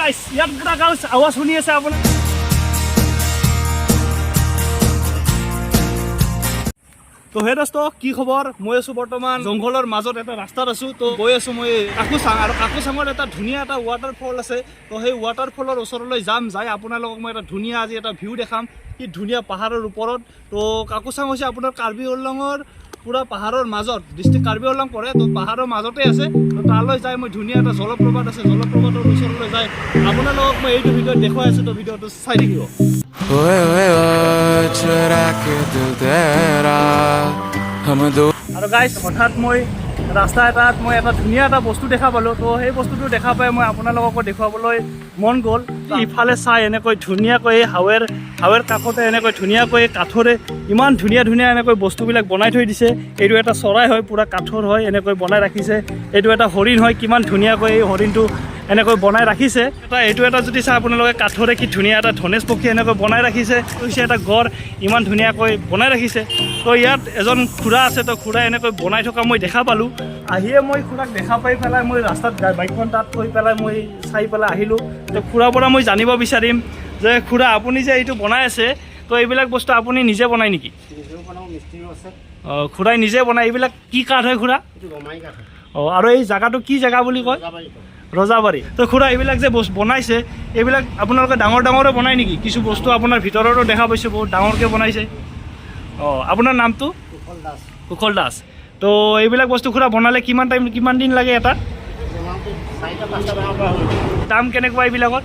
guys ইয়াত পুৰা guys আৱাজ শুনি আছে আপোনাৰ তো হে দোস্ত কি খবৰ মই আছো বৰ্তমান জংঘলৰ মাজত এটা ৰাস্তাত আছো তো গৈ আছো মই কাকুচাং আৰু কাকুচাঙত এটা ধুনীয়া এটা ৱাটাৰফল আছে তো সেই ৱাটাৰফলৰ ওচৰলৈ যাম যাই আপোনালোকক মই এটা ধুনীয়া আজি এটা ভিউ দেখাম কি ধুনীয়া পাহাৰৰ ওপৰত তো কাকুচাং হৈছে আপোনাৰ কাৰ্বি আংলঙৰ পুৰা পাহাৰৰ মাজত ডিষ্ট্ৰিক্ট কাৰ্বি আংলং পৰে তো পাহাৰৰ মাজতে আছে তো তালৈ যাই মই ধুনীয়া এটা জলপ্ৰপাত আছে জলপ্ৰপাতৰ ওচৰলৈ যাই আপোনালোকক মই এইটো ভিডিঅ'ত দেখুৱাই আছো তো ভিডিঅ'টো চাই থাকিব আৰু গাইছ হঠাৎ মই ৰাস্তা এটাত মই এটা ধুনীয়া এটা বস্তু দেখা পালোঁ তো সেই বস্তুটো দেখা পাই মই আপোনালোককো দেখুৱাবলৈ মন গ'ল ইফালে চাই এনেকৈ ধুনীয়াকৈ হাৱেৰ কাষতে এনেকৈ ধুনীয়াকৈ কাঠৰে ইমান ধুনীয়া ধুনীয়া এনেকৈ বস্তুবিলাক বনাই থৈ দিছে এইটো এটা চৰাই হয় পুৰা কাঠৰ হয় এনেকৈ বনাই ৰাখিছে এইটো এটা হৰিণ হয় কিমান ধুনীয়াকৈ এই হৰিণটো এনেকৈ বনাই ৰাখিছে এইটো এটা যদি চাই আপোনালোকে কাঠৰে কি ধুনীয়া এটা ধনেশ পক্ষী এনেকৈ বনাই ৰাখিছে হৈছে এটা গড় ইমান ধুনীয়াকৈ বনাই ৰাখিছে তো ইয়াত এজন খুৰা আছে তো খুৰাই এনেকৈ বনাই থকা মই দেখা পালোঁ আহিয়ে মই খুৰাক দেখা পাই পেলাই মই ৰাস্তাত বাইকখন তাত থৈ পেলাই মই চাই পেলাই আহিলোঁ তো খুৰাৰ পৰা মই জানিব বিচাৰিম যে খুৰা আপুনি যে এইটো বনাই আছে তো এইবিলাক বস্তু আপুনি নিজে বনাই নেকি অঁ খুৰাই নিজে বনাই এইবিলাক কি কাঠ হয় খুৰা অঁ আৰু এই জেগাটো কি জেগা বুলি কয় ৰজাবাৰী তো খুৰা এইবিলাক যে বনাইছে এইবিলাক আপোনালোকে ডাঙৰ ডাঙৰে বনাই নেকি কিছু বস্তু আপোনাৰ ভিতৰতো দেখা পাইছোঁ বহুত ডাঙৰকৈ বনাইছে অঁ আপোনাৰ নামটো কুশল দাস তো এইবিলাক বস্তু খুৰা বনালে কিমান দিন লাগে এটা দাম কেনেকুৱা এইবিলাকত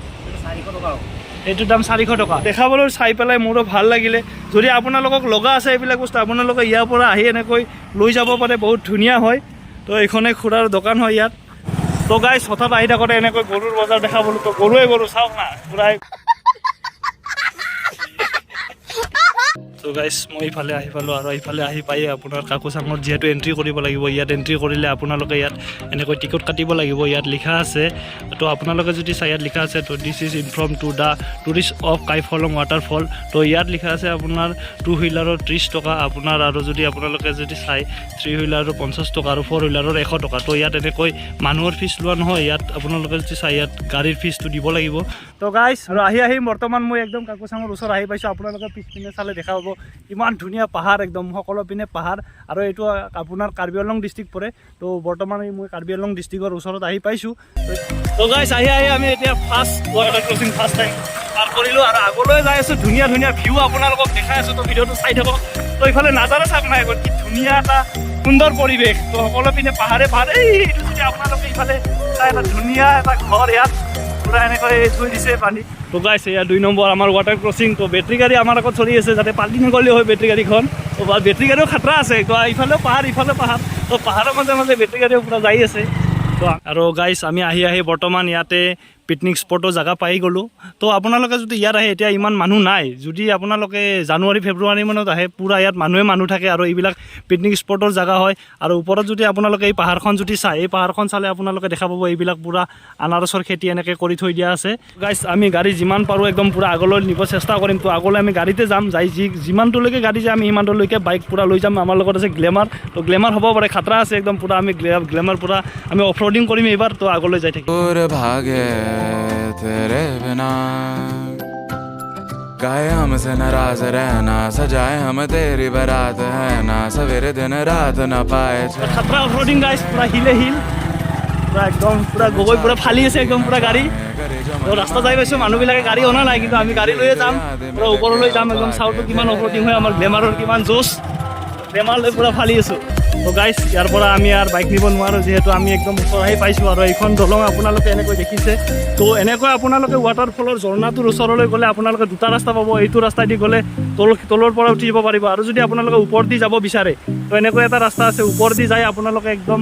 এইটোৰ দাম 400 টকা দেখাবলৈ চাই পেলাই মোৰো ভাল লাগিলে যদি আপোনালোকক লগা আছে এইবিলাক বস্তু আপোনালোকে ইয়াৰ পৰা আহি এনেকৈ লৈ যাব পাৰে বহুত ধুনীয়া হয় তো এইখনে খুৰাৰ দোকান হয় ইয়াত তো গাইছ হঠাৎ আহি থাকোঁতে এনেকৈ গৰুৰ বজাৰ দেখা পালোঁ তো গৰুৱে গৰু চাওক না খুৰাই তো গাইছ মই ইফালে আহি পালোঁ আৰু ইফালে আহি পাই আপোনাৰ কাকুচাঙত যিহেতু এণ্ট্ৰি কৰিব লাগিব ইয়াত এণ্ট্ৰি কৰিলে আপোনালোকে ইয়াত এনেকৈ টিকট কাটিব লাগিব ইয়াত লিখা আছে তো আপোনালোকে যদি চাই ইয়াত লিখা আছে তো this is inform to the tourist of Kaiphlang waterfall তো ইয়াত লিখা আছে আপোনাৰ 2 হুইলাৰৰ 30 টকা আপোনাৰ আৰু যদি আপোনালোকে যদি চাই 3 হুইলাৰৰ 50 টকা আৰু 4 হুইলাৰৰ 100 টকা তো ইয়াত এনেকৈ মানুহৰ ফিজ লোৱা নহয় ইয়াত আপোনালোকে যদি চাই ইয়াত গাড়ীৰ ফিজটো দিব লাগিব তো গাইছ আৰু আহি বৰ্তমান মই একদম কাকুচাঙৰ ওচৰত আহি পাইছোঁ আপোনালোকে পিছপিনে চালে দেখা পাব ইমান ধুনীয়া পাহাৰ একদম সকলো পিনে পাহাৰ আৰু এইটো আপোনাৰ কাৰ্বি আংলং ডিষ্ট্ৰিক্ট পৰে তো বৰ্তমান মই কাৰ্বি আংলং ডিষ্ট্ৰিক্টৰ ওচৰত আহি পাইছোঁ তো গাইছ আহি আমি এতিয়া first water crossing first time পাৰ কৰিলোঁ আৰু আগলৈ যাই আছোঁ ধুনীয়া ধুনীয়া ভিউ আপোনালোকক দেখাই আছোঁ তো ভিডিঅ'টো চাই থাকক তো ইফালে নাজাৰা চাওক নাই কি ধুনীয়া এটা সুন্দৰ পৰিৱেশ তো সকলো পিনে পাহাৰে এইটো যদি আপোনালোকে ইফালে চাই এটা ধুনীয়া এটা ঘৰ ইয়াত পুৰা এনেকৈ থৈ দিছে পানী তো গাইছে ইয়াত 2 নম্বৰ আমাৰ ৱাটাৰ ক্ৰচিং তো বেটেৰী গাড়ী আমাৰ আগত চলি আছে যাতে পাল্টি নগ'লে হয় বেটেৰী গাড়ীখন তো বেটেৰী গাড়ীও খাতৰা আছে তো ইফালেও পাহাৰ ইফালে পাহাৰ তো পাহাৰৰ মাজে মাজে বেটেৰী গাড়ীও পুৰা যাই আছে তো আৰু গাইছ আমি আহি বৰ্তমান ইয়াতে পিকনিক স্পটৰ জেগা পাই গ'লোঁ তো আপোনালোকে যদি ইয়াত আহে এতিয়া ইমান মানুহ নাই যদি আপোনালোকে জানুৱাৰী ফেব্ৰুৱাৰী মানত আহে পূৰা ইয়াত মানুহ থাকে আৰু এইবিলাক পিকনিক স্পটৰ জেগা হয় আৰু ওপৰত যদি আপোনালোকে এই পাহাৰখন যদি চাই এই পাহাৰখন চালে আপোনালোকে দেখা পাব এইবিলাক পূৰা আনাৰসৰ খেতি এনেকৈ কৰি থৈ দিয়া আছে গাইছ আমি গাড়ী যিমান পাৰোঁ একদম পূৰা আগলৈ নিব চেষ্টা কৰিম তো আগলৈ আমি গাড়ীতে যাম যাই যিমানটোলৈকে গাড়ী যায় আমি সিমানটোলৈকে বাইক পূৰা লৈ যাম আমাৰ লগত আছে গ্লেমাৰ তো গ্লেমাৰ হ'ব পাৰে খাতৰা আছে একদম পূৰা আমি গ্লেমাৰ পূৰা আমি অফ ৰ'ডিং কৰিম এইবাৰ তো আগলৈ যাই থাকিম तेरे बिना काहे हमसे नाराज रहना सजाए हम तेरी बारात है ना सवेरे दिन रात ना पाए खतरा ऑफरोडिंग गाइस पूरा हिले हिल पूरा एकदम पूरा गगৈ पूरा फाली আছে একদম पूरा গাড়ী তো ৰাস্তা যাই পাইছোঁ মানুহবিলাকে গাড়ী অনা নাই কিন্তু আমি গাড়ী লৈয়ে যাম পুৰা ওপৰলৈ যাম একদম চাউটো কিমান অফৰোডিং হয় আমাৰ গ্লেমাৰৰ কিমান জোচ গ্লেমাৰ লৈ পুৰা ফালি আছোঁ তো গাইছ ইয়াৰ পৰা আমি আৰু বাইক নিব নোৱাৰোঁ যিহেতু আমি একদম ওচৰ আহি পাইছোঁ আৰু এইখন দলং আপোনালোকে এনেকৈ দেখিছে তো এনেকৈ আপোনালোকে ৱাটাৰফলৰ ঝৰ্ণাটোৰ ওচৰলৈ গ'লে আপোনালোকে দুটা ৰাস্তা পাব এইটো ৰাস্তা দি গ'লে তলৰ পৰা উঠি যাব পাৰিব আৰু যদি আপোনালোকে ওপৰ দি যাব বিচাৰে তো এনেকৈ এটা ৰাস্তা আছে ওপৰ দি যায় আপোনালোকে একদম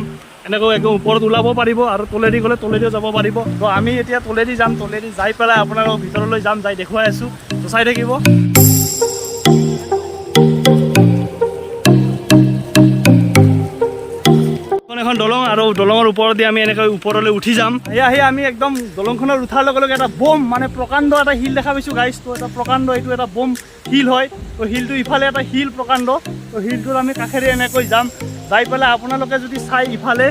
ওপৰত ওলাব পাৰিব আৰু তলেদি গ'লে তলেদিও যাব পাৰিব তো আমি এতিয়া তলেদি যাম তলেদি যাই পেলাই আপোনালোকক ভিতৰলৈ যাম যাই দেখুৱাই আছোঁ তো চাই থাকিব এখন দলং আৰু দলঙৰ ওপৰতে আমি এনেকৈ ওপৰলৈ উঠি যাম আহি আমি একদম দলংখনৰ উঠাৰ লগে লগে এটা বম মানে প্ৰকাণ্ড এটা হিল দেখা পাইছোঁ গাইছ তো এটা প্ৰকাণ্ড এইটো এটা বম হিল হয় তো হিলটো ইফালে এটা হিল প্ৰকাণ্ড তো হিলটোৰ আমি কাষেৰে এনেকৈ যাম যাই পেলাই আপোনালোকে যদি চাই ইফালে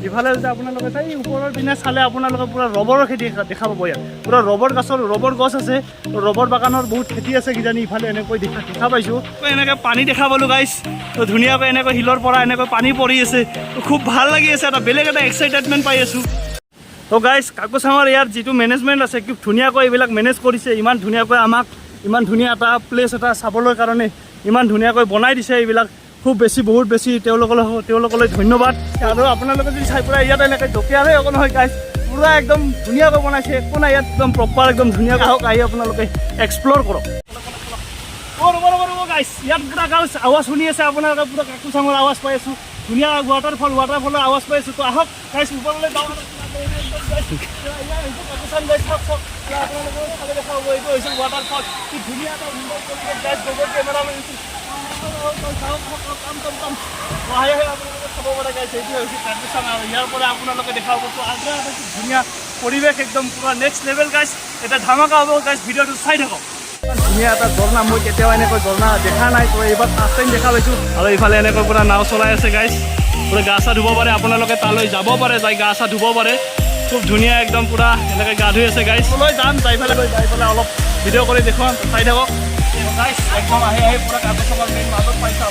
ইফালে যদি আপোনালোকে চাই ওপৰৰ পিনে চালে আপোনালোকে পূৰা ৰবৰৰ খেতি দেখা পাব ইয়াত পূৰা ৰবৰ গছ আছে তো ৰবৰ বাগানৰ বহুত খেতি আছে কিজানি ইফালে এনেকৈ দেখা পাইছোঁ এনেকৈ পানী দেখা পালোঁ গাইছ তো ধুনীয়াকৈ এনেকৈ শিলৰ পৰা এনেকৈ পানী পৰি আছে তো খুব ভাল লাগি আছে এটা বেলেগ এটা এক্সাইটেডমেণ্ট পাই আছোঁ তো গাইছ কাকচাঙৰ ইয়াৰ যিটো মেনেজমেণ্ট আছে খুব ধুনীয়াকৈ এইবিলাক মেনেজ কৰিছে ইমান ধুনীয়াকৈ আমাক ইমান ধুনীয়া এটা প্লেচ এটা চাবলৈ কাৰণে ইমান ধুনীয়াকৈ বনাই দিছে এইবিলাক খুব বেছি বহুত বেছি তেওঁলোকলৈ ধন্যবাদ আৰু আপোনালোকে যদি চাই পূৰা ইয়াত এনেকৈ জপিয়াৰহে অকণ নহয় গাইছ পূৰা একদম ধুনীয়াকৈ বনাইছে একো নাই ইয়াত একদম প্ৰপাৰ একদম ধুনীয়াকৈ আহক আহি আপোনালোকে এক্সপ্ল'ৰ কৰক গাইছ ইয়াত পূৰা গাইছ আৱাজ শুনি আছে আপোনালোকে পূৰা কাকচাঙৰ আৱাজ পাই আছোঁ ধুনীয়া ৱাটাৰফলৰ আৱাজ পাই আছোঁ তো আহক গাইছ ওপৰলৈ যাওঁ ৱাটাৰফল কি ধুনীয়া এটা কেমেৰামেন চাব পাৰে গাইছে এইটো হৈছে কাকচাং আৰু ইয়াৰ পৰা আপোনালোকে দেখা পাব ধুনীয়া পৰিৱেশ একদম পূৰা নেক্সট লেভেল গাইছ এটা ধামাকা হ'ব গাইছ ভিডিঅ'টো চাই থাকক ধুনীয়া এটা ঝৰ্ণা মই কেতিয়াও এনেকৈ ঝৰ্ণা দেখা নাই তো এইবাৰ ফাৰ্ষ্ট টাইম দেখা পাইছোঁ আৰু এইফালে এনেকৈ পূৰা নাও চলাই আছে গাইছ পূৰা গা চা ধুব পাৰে আপোনালোকে তালৈ যাব পাৰে যাই গা চা ধুব পাৰে খুব ধুনীয়া একদম পূৰা এনেকৈ গা ধুই আছে গাইছ লৈ যাম যাই পেলাই অলপ ভিডিঅ' কৰি দেখুৱাম চাই থাকক গাইছ একদম আহি পূৰা কাকচাঙৰ মেইন মাজত পাইছোঁ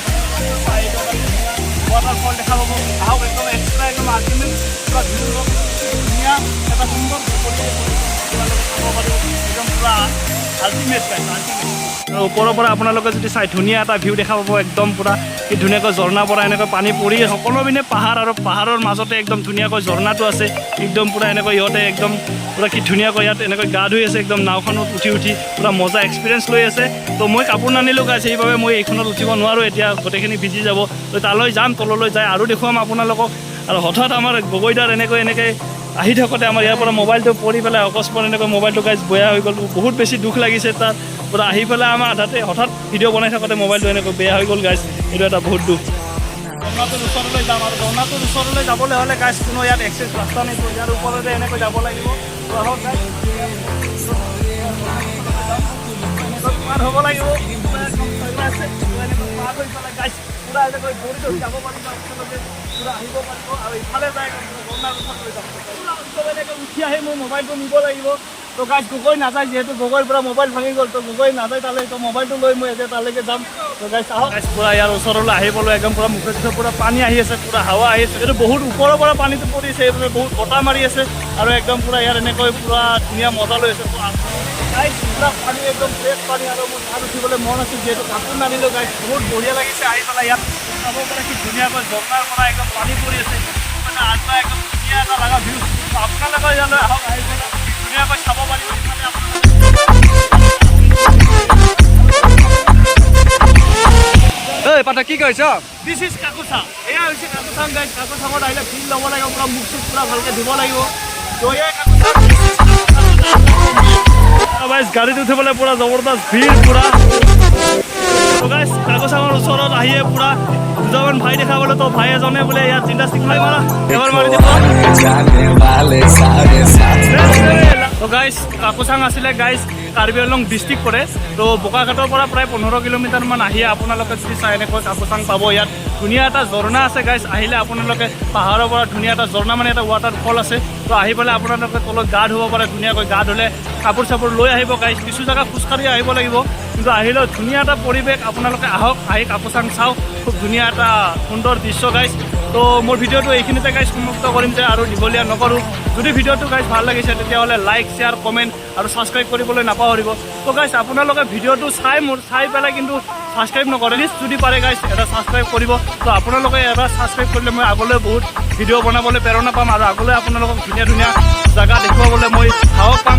ৱাটাৰফল দেখা পাব আহক একদম এক্সট্ৰা একদম আল্টিমেট পূৰা ধুনীয়া এটা সুন্দৰ একদম পূৰা আল্টিমেট ওপৰৰ পৰা আপোনালোকে যদি চাই ধুনীয়া এটা ভিউ দেখা পাব একদম পূৰা কি ধুনীয়াকৈ ঝৰ্ণাৰ পৰা এনেকৈ পানী পৰি সকলো পিনে পাহাৰ আৰু পাহাৰৰ মাজতে একদম ধুনীয়াকৈ ঝৰ্ণাটো আছে একদম পূৰা এনেকৈ ইহঁতে একদম পূৰা কি ধুনীয়াকৈ ইয়াত এনেকৈ গা ধুই আছে একদম নাওখনত উঠি পূৰা মজা এক্সপিৰিয়েঞ্চ লৈ আছে তো মই কাপোৰ নানিলোঁ গাইছে সেইবাবে মই এইখনত উঠিব নোৱাৰোঁ এতিয়া গোটেইখিনি ভিজি যাব তো তালৈ যাম তললৈ যাই আৰু দেখুৱাম আপোনালোকক আৰু হঠাৎ আমাৰ গগৈদাৰ এনেকৈ আহি থাকোঁতে আমাৰ ইয়াৰ পৰা মোবাইলটো পৰি পেলাই অকস্মাত এনেকৈ মোবাইলটো গাইছ বেয়া হৈ গ'ল বহুত বেছি দুখ লাগিছে তাত পূৰা আহি পেলাই আমাৰ আধাতে হঠাৎ ভিডিঅ' বনাই থাকোঁতে মোবাইলটো এনেকৈ বেয়া হৈ গ'ল গাইছ এইটো এটা বহুত দুখ ঝৰ্ণাটোৰ ওচৰলৈ যাম আৰু ঝৰ্ণাটোৰ ওচৰলৈ যাবলৈ হ'লে গাইছ কোনো ইয়াত এক্সেছ ৰাস্তা নাই ইয়াৰ ওপৰতে এনেকৈ যাব লাগিব পাৰ হ'ব লাগিব গাইছ পূৰা এনেকৈ ভৰি ধৰি যাব পাৰিব পূৰা আহিব পাৰিব আৰু ইফালে যায় ঝৰ্ণাৰ ওচৰলৈ যাব এনেকৈ উঠি আহি মোৰ মোবাইলটো নিব লাগিব তো গাইছ গগৈ নাযায় যিহেতু গগৈৰ পৰা মোবাইল ভাঙি গ'ল তো গগৈ নাযায় তালৈ তো মোবাইলটো লৈ মই এতিয়া তালৈকে যাম তো গাইছ আহক গাইছ পূৰা ইয়াৰ ওচৰলৈ আহিবলৈ একদম পূৰা মুখে চুখে পূৰা পানী আহি আছে পূৰা হাৱা আহি আছে এইটো বহুত ওপৰৰ পৰা পানীটো পৰিছে এইবাবে বহুত বতাহ মাৰি আছে আৰু একদম পূৰা ইয়াৰ এনেকৈ পূৰা ধুনীয়া মজা লৈ আছে গাইছ পূৰা পানী একদম ফ্ৰেছ পানী আৰু মোৰ তাত উঠিবলৈ মন আছিল যিহেতু কাপোৰ নানিলোঁ গাইছ বহুত বঢ়িয়া লাগিছে আহি পেলাই ইয়াত চাব পাৰে কি ধুনীয়াকৈ ঝৰ্ণাৰ পৰা একদম পানী পৰি আছে মানে আজৰা একদম ধুনীয়া এটা লগা ভিউ আপোনালোকৰ ইয়ালৈ আহক আহি পেলাই ধুনীয়াকৈ চাব পাৰিব এই পাঠা কি কৈছ দিছ ইজ কাকচাং এয়া হৈছে কাকচাং গাইছ কাকচাঙত আহিলে ফিল ল'ব লাগিব পূৰা মুখ চুখ পূৰা ভালকৈ ধুব লাগিব তো এয়াই গাইছ গাড়ীত উঠিবলৈ পূৰা জবৰদস্ত ভিৰ পূৰা গাইছ কাকচাঙৰ ওচৰত আহিয়ে পূৰা দুজনমান ভাই দেখা পালোঁ তো ভাই এজনে বোলে ইয়াত চিন্তা চিকলাই মাৰা এবাৰ মাৰি দিব তো গাইছ কাকচাং আছিলে গাইছ কাৰ্বি আংলং ডিষ্ট্ৰিক্ট পৰে তো বোকাখাটৰ পৰা প্ৰায় 15 কিলোমিটাৰমান আহিয়ে আপোনালোকে যদি চাই এনেকৈ কাকচাং পাব ইয়াত ধুনীয়া এটা ঝৰ্ণা আছে গাইছ আহিলে আপোনালোকে পাহাৰৰ পৰা ধুনীয়া এটা ঝৰ্ণা মানে এটা ৱাটাৰফল আছে তো আহি পেলাই আপোনালোকে তলত গা ধুব পাৰে ধুনীয়াকৈ গা ধুলে কাপোৰ চাপোৰ লৈ আহিব গাইছ কিছু জেগা খোজকাঢ়ি আহিব লাগিব কিন্তু আহিলেও ধুনীয়া এটা পৰিৱেশ আপোনালোকে আহক আহি কাকচাং চাওক খুব ধুনীয়া এটা সুন্দৰ দৃশ্য গাইছ তো মোৰ ভিডিঅ'টো এইখিনিতে গাইছ সমাপ্ত কৰিম যে আৰু দীঘলীয়া নকৰোঁ যদি ভিডিঅ'টো গাইছ ভাল লাগিছে তেতিয়াহ'লে লাইক শ্বেয়াৰ কমেণ্ট আৰু ছাবস্ক্ৰাইব কৰিবলৈ নাপাহৰিব তো গাইছ আপোনালোকে ভিডিঅ'টো চাই পেলাই কিন্তু ছাবস্ক্ৰাইব নকৰে প্লিজ যদি পাৰে গাইছ এটা ছাবস্ক্ৰাইব কৰিব তো আপোনালোকে এবাৰ ছাবস্ক্ৰাইব কৰিলে মই আগলৈ বহুত ভিডিঅ' বনাবলৈ প্ৰেৰণা পাম আৰু আগলৈ আপোনালোকক ধুনীয়া জেগা দেখুৱাবলৈ মই সাহস পাম